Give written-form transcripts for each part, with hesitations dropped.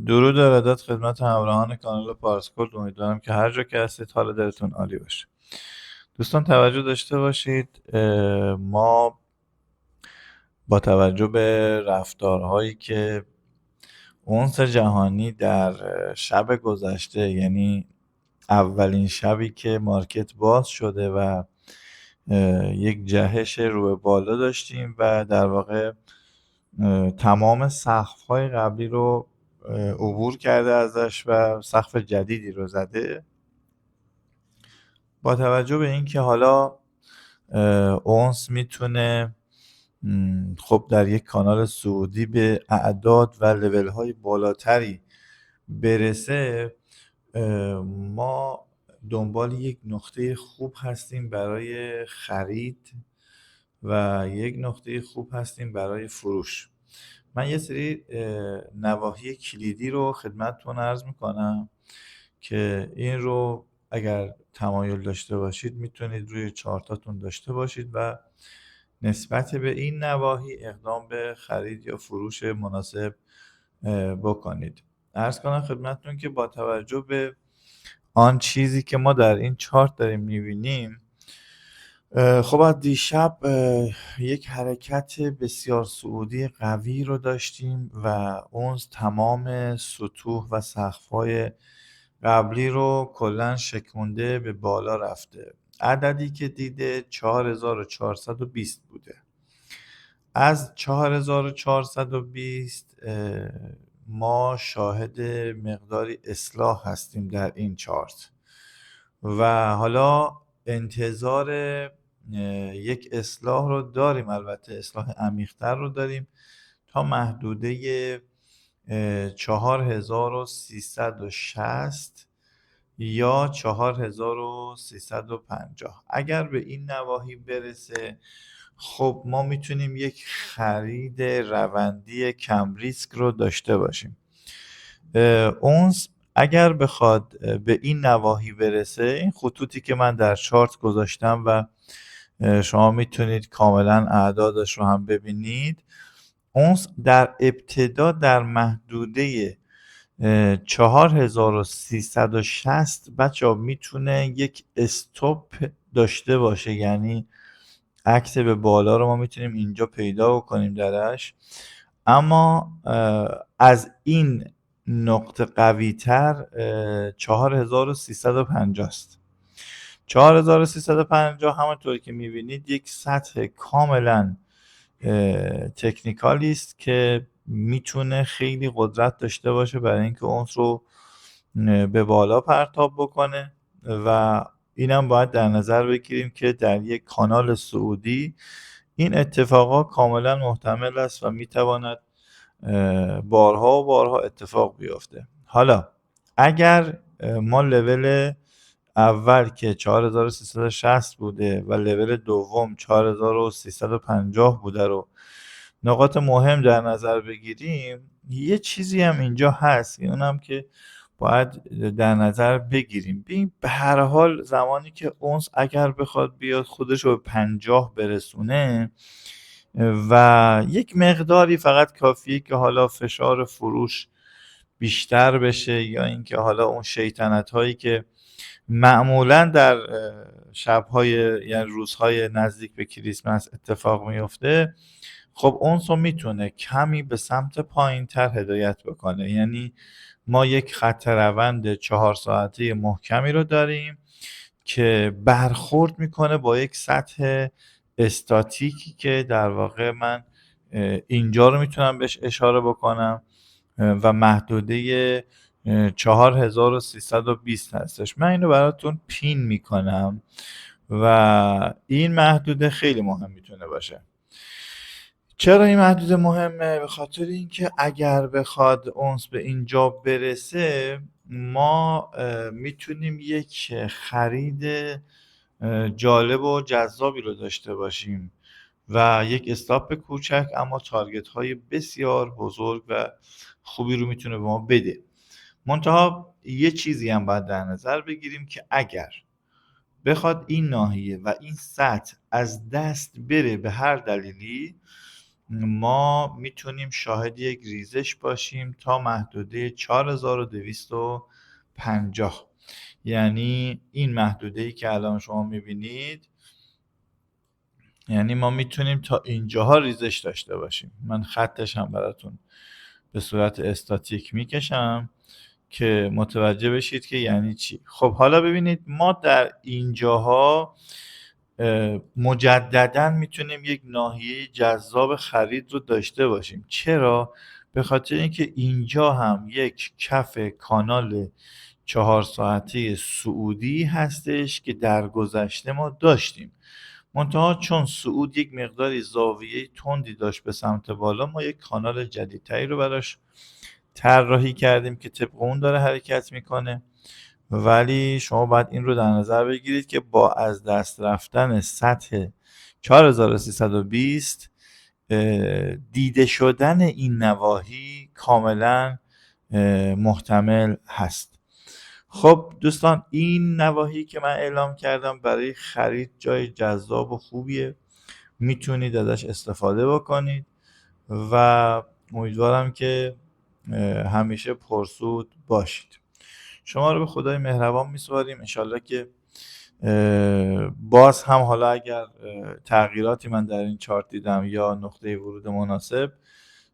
درود و ارادت خدمت همراهان کانال پارسکورد. امیدوارم که هر جا که هستید حال دلتون عالی باشه. دوستان توجه داشته باشید، ما با توجه به رفتارهایی که اونس جهانی در شب گذشته، یعنی اولین شبی که مارکت باز شده و یک جهش رو به بالا داشتیم و در واقع تمام سقف‌های قبلی رو عبور کرده ازش و سقف جدیدی رو زده. با توجه به اینکه حالا اونس میتونه خب در یک کانال سعودی به اعداد و لول های بالاتری برسه، ما دنبال یک نقطه خوب هستیم برای خرید و یک نقطه خوب هستیم برای فروش. من یه سری نواحی کلیدی رو خدمتتون عرض میکنم که این رو اگر تمایل داشته باشید میتونید روی چارتاتون داشته باشید و نسبت به این نواحی اقدام به خرید یا فروش مناسب بکنید. عرض کنم خدمتتون که با توجه به آن چیزی که ما در این چارت داریم میبینیم، خب از دیشب یک حرکت بسیار صعودی قوی رو داشتیم و اون تمام سطوح و سقف‌های قبلی رو کلا شکونده به بالا رفته. عددی که دیده 4420 بوده. از 4420 ما شاهد مقداری اصلاح هستیم در این چارت و حالا انتظار یک اصلاح رو داریم، البته اصلاح عمیق‌تر رو داریم تا محدوده 4360 یا 4350. اگر به این نواحی برسه، خب ما میتونیم یک خرید روندی کم ریسک رو داشته باشیم. اونس اگر بخواد به این نواحی برسه، این خطوطی که من در چارت گذاشتم و شما میتونید کاملا اعدادش رو هم ببینید، اونس در ابتدا در محدوده 4360 بچه ها میتونه یک استوپ داشته باشه، یعنی عکس به بالا رو ما میتونیم اینجا پیدا بکنیم درش. اما از این نقطه قوی تر 4350 است. 4350 همونطور که میبینید یک سطح کاملا تکنیکالی است که میتونه خیلی قدرت داشته باشه برای اینکه اون رو به بالا پرتاب بکنه و اینم باید در نظر بگیریم که در یک کانال سعودی این اتفاقا کاملا محتمل است و میتواند بارها و بارها اتفاق بیفته. حالا اگر ما لول اول که 4360 بوده و لول دوم 4350 بوده رو نقاط مهم در نظر بگیریم، یه چیزی هم اینجا هست، اونم که باید در نظر بگیریم. به هر حال زمانی که اونس اگر بخواد بیاد خودش رو به 50 برسونه و یک مقداری فقط کافیه که حالا فشار فروش بیشتر بشه یا اینکه حالا اون شیطنت هایی که معمولا در شب‌های یعنی روزهای نزدیک به کریسمس اتفاق میفته، خب اونسو میتونه کمی به سمت پایینتر هدایت بکنه. یعنی ما یک خط روند 4 ساعته محکمی رو داریم که برخورد میکنه با یک سطح استاتیکی که در واقع من اینجا رو میتونم بهش اشاره بکنم و محدوده 4320 هستش. من اینو براتون پین میکنم و این محدوده خیلی مهم میتونه باشه. چرا این محدوده مهمه؟ به خاطر اینکه اگر بخواد اونس به اینجا برسه، ما میتونیم یک خرید جالب و جذابی رو داشته باشیم و یک استاپ کوچک اما تارگت های بسیار بزرگ و خوبی رو میتونه به ما بده. منتها یه چیزی هم باید در نظر بگیریم که اگر بخواد این ناحیه و این سطح از دست بره به هر دلیلی، ما میتونیم شاهد یک ریزش باشیم تا محدوده 4250. یعنی این محدوده‌ای که الان شما میبینید، یعنی ما میتونیم تا اینجاها ریزش داشته باشیم. من خطش هم براتون به صورت استاتیک میکشم که متوجه بشید که یعنی چی. خب حالا ببینید ما در اینجاها مجددا میتونیم یک ناحیه جذاب خرید رو داشته باشیم. چرا؟ به خاطر اینکه اینجا هم یک کف کانال 4 ساعته صعودی هستش که در گذشته ما داشتیم، منتها چون صعود یک مقداری زاویه تندی داشت به سمت بالا، ما یک کانال جدیدتری رو براش طراحی کردیم که طبق اون داره حرکت میکنه. ولی شما باید این رو در نظر بگیرید که با از دست رفتن سطح 4320 دیده شدن این نواحی کاملا محتمل هست. خب دوستان، این نواحی که من اعلام کردم برای خرید جای جذاب و خوبیه، میتونید ازش استفاده بکنید و امیدوارم که همیشه پرسود باشید. شما رو به خدای مهربان میسپاریم. انشالله که باز هم حالا اگر تغییراتی من در این چارت دیدم یا نقطه ورود مناسب،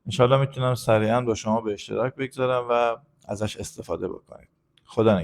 انشالله میتونم سریعا با شما به اشتراک بگذارم و ازش استفاده بکنید. خدا نگهدار.